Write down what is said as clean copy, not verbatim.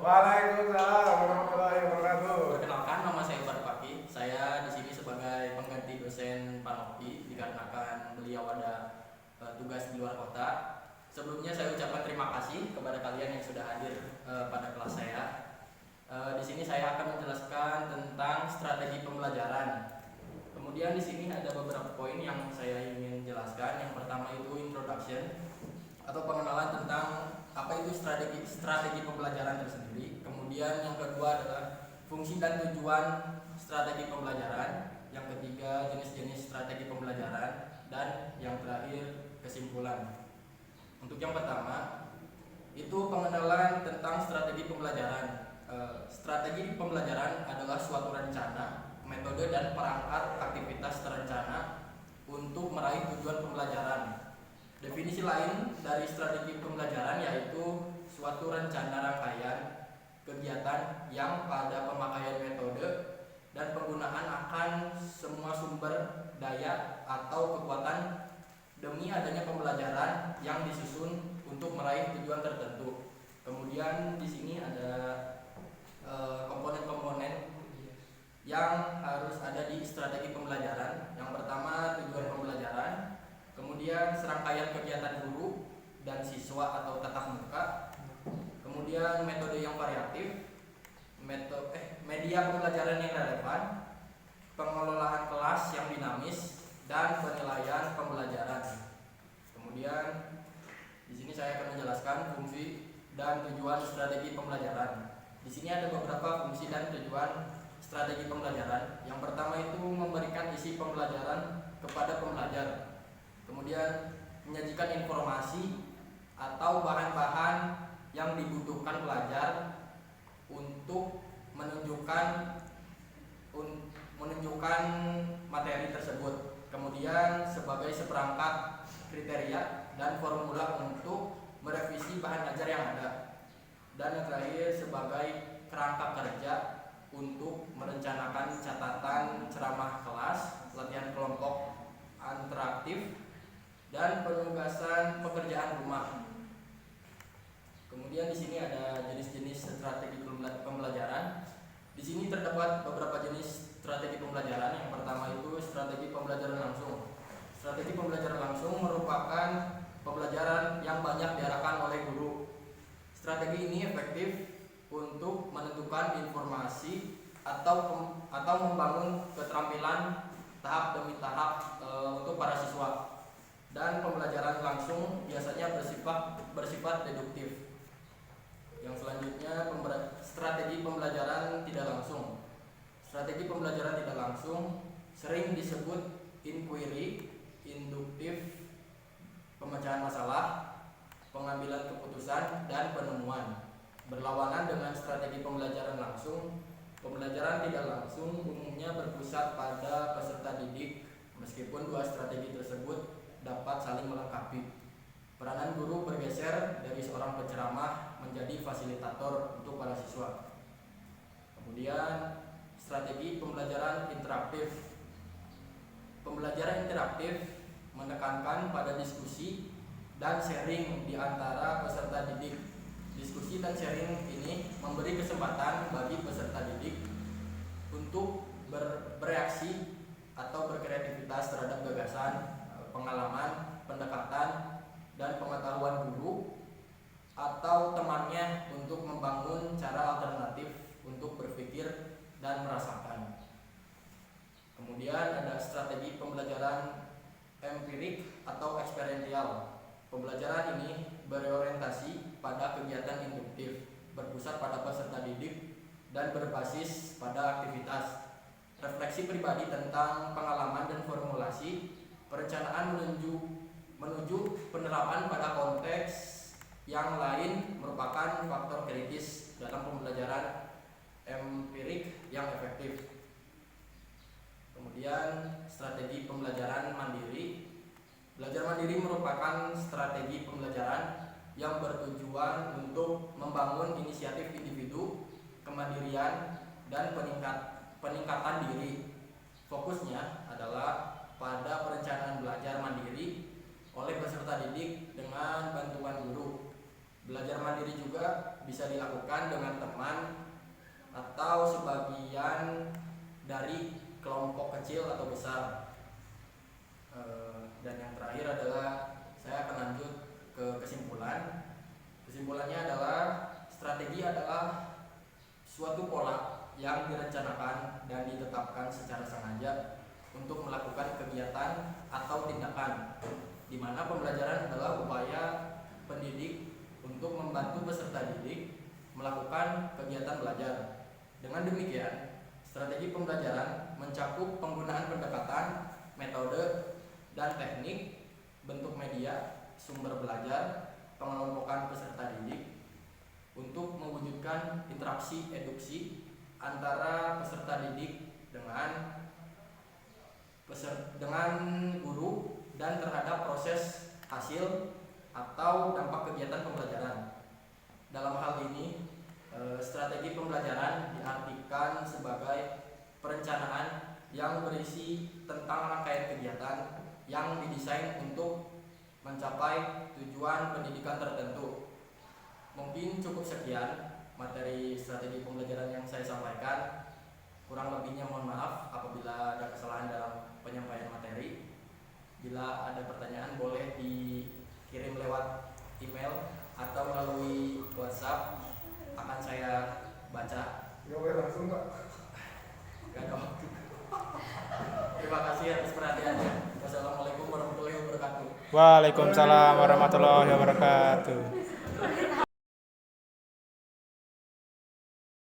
Waalaikumsalam warahmatullahi wabarakatuh. Perkenalkan, nama saya Umar Fakih. Saya di sini sebagai pengganti dosen Pak Nopi dikarenakan beliau ada tugas di luar kota. Sebelumnya saya ucapkan terima kasih kepada kalian yang sudah hadir pada kelas saya. Di sini saya akan menjelaskan tentang strategi pembelajaran. Kemudian di sini ada beberapa poin yang saya ingin jelaskan. Yang pertama itu introduction atau pengenalan tentang apa itu strategi pembelajaran tersendiri. Kemudian yang kedua adalah fungsi dan tujuan strategi pembelajaran. Yang ketiga jenis-jenis strategi pembelajaran, dan yang terakhir kesimpulan. Untuk yang pertama itu pengenalan tentang strategi pembelajaran. Strategi pembelajaran adalah suatu rencana, metode dan perangkat aktivitas terencana untuk meraih tujuan pembelajaran. Definisi lain dari strategi pembelajaran yaitu suatu rencana rangkaian kegiatan yang pada pemakaian metode dan penggunaan akan semua sumber daya atau kekuatan demi adanya pembelajaran yang disusun untuk meraih tujuan tertentu. Kemudian di sini ada komponen-komponen yang harus ada di strategi pembelajaran. Yang pertama tujuan pembelajaran, kemudian serangkaian kegiatan guru dan siswa atau tatap muka, kemudian metode yang variatif, media pembelajaran yang relevan, pengelolaan kelas yang dinamis, dan penilaian pembelajaran. Kemudian di sini saya akan menjelaskan fungsi dan tujuan strategi pembelajaran. Di sini ada beberapa fungsi dan tujuan strategi pembelajaran. Yang pertama itu memberikan isi pembelajaran kepada pembelajar. Kemudian menyajikan informasi atau bahan-bahan yang dibutuhkan pelajar untuk menunjukkan materi tersebut. Kemudian sebagai seperangkat kriteria dan formula untuk merevisi bahan ajar yang ada. Dan yang terakhir sebagai kerangka kerja untuk merencanakan catatan ceramah kelas, latihan kelompok interaktif, dan penugasan pekerjaan rumah. Kemudian di sini ada jenis-jenis strategi pembelajaran. Di sini terdapat beberapa jenis strategi pembelajaran. Yang pertama itu strategi pembelajaran langsung. Strategi pembelajaran langsung merupakan pembelajaran yang banyak diarahkan oleh guru. Strategi ini efektif untuk menentukan informasi atau membangun keterampilan tahap demi tahap untuk para siswa. Dan pembelajaran langsung biasanya bersifat deduktif. Yang selanjutnya strategi pembelajaran tidak langsung. Strategi pembelajaran tidak langsung sering disebut inquiry, induktif, pemecahan masalah, pengambilan keputusan, dan penemuan. Berlawanan dengan strategi pembelajaran langsung, pembelajaran tidak langsung umumnya berpusat pada peserta didik, meskipun dua strategi tersebut dapat saling melengkapi. Peranan guru bergeser dari seorang penceramah menjadi fasilitator untuk para siswa. Kemudian strategi pembelajaran interaktif. Pembelajaran interaktif menekankan pada diskusi dan sharing di antara peserta didik. Diskusi dan sharing ini memberi kesempatan bagi peserta didik untuk bereaksi atau berkreativitas terhadap gagasan, pengalaman, pendekatan, dan pengetahuan guru atau temannya untuk membangun cara alternatif untuk berpikir dan merasakan. Kemudian ada strategi pembelajaran empirik atau eksperiensial. Pembelajaran ini berorientasi pada kegiatan induktif, berpusat pada peserta didik, dan berbasis pada aktivitas refleksi pribadi tentang pengalaman dan formulasi, perencanaan menuju penerapan pada konteks yang lain merupakan faktor kritis dalam pembelajaran empirik yang efektif. Kemudian strategi pembelajaran mandiri. Belajar mandiri merupakan strategi pembelajaran yang bertujuan untuk membangun inisiatif individu, kemandirian, dan peningkatan diri. Fokusnya adalah pada perencanaan belajar mandiri oleh peserta didik dengan bantuan guru Belajar mandiri juga bisa dilakukan dengan teman atau sebagian dari kelompok kecil atau besar. Dan yang terakhir adalah saya akan lanjut ke kesimpulan. Kesimpulannya adalah strategi adalah suatu pola yang direncanakan dan ditetapkan secara sengaja untuk melakukan kegiatan atau tindakan, di mana pembelajaran adalah upaya pendidik untuk membantu peserta didik melakukan kegiatan belajar. Dengan demikian, strategi pembelajaran mencakup penggunaan pendekatan, metode, dan teknik, bentuk media, sumber belajar, pengelompokan peserta didik untuk mewujudkan interaksi eduksi antara peserta didik dengan guru dan terhadap proses hasil atau dampak kegiatan pembelajaran. Dalam hal ini, strategi pembelajaran diartikan sebagai perencanaan yang berisi tentang rangkaian kegiatan yang didesain untuk mencapai tujuan pendidikan tertentu. Mungkin cukup sekian materi strategi pembelajaran yang saya sampaikan. Kurang lebihnya mohon maaf apabila ada kesalahan dalam penyampaian materi. Bila ada pertanyaan boleh dikirim lewat email atau melalui WhatsApp, akan saya baca. Ya boleh langsung Pak. Gak ada waktu. Terima kasih atas perhatiannya. Wassalamualaikum warahmatullahi wabarakatuh. Waalaikumsalam warahmatullahi wabarakatuh.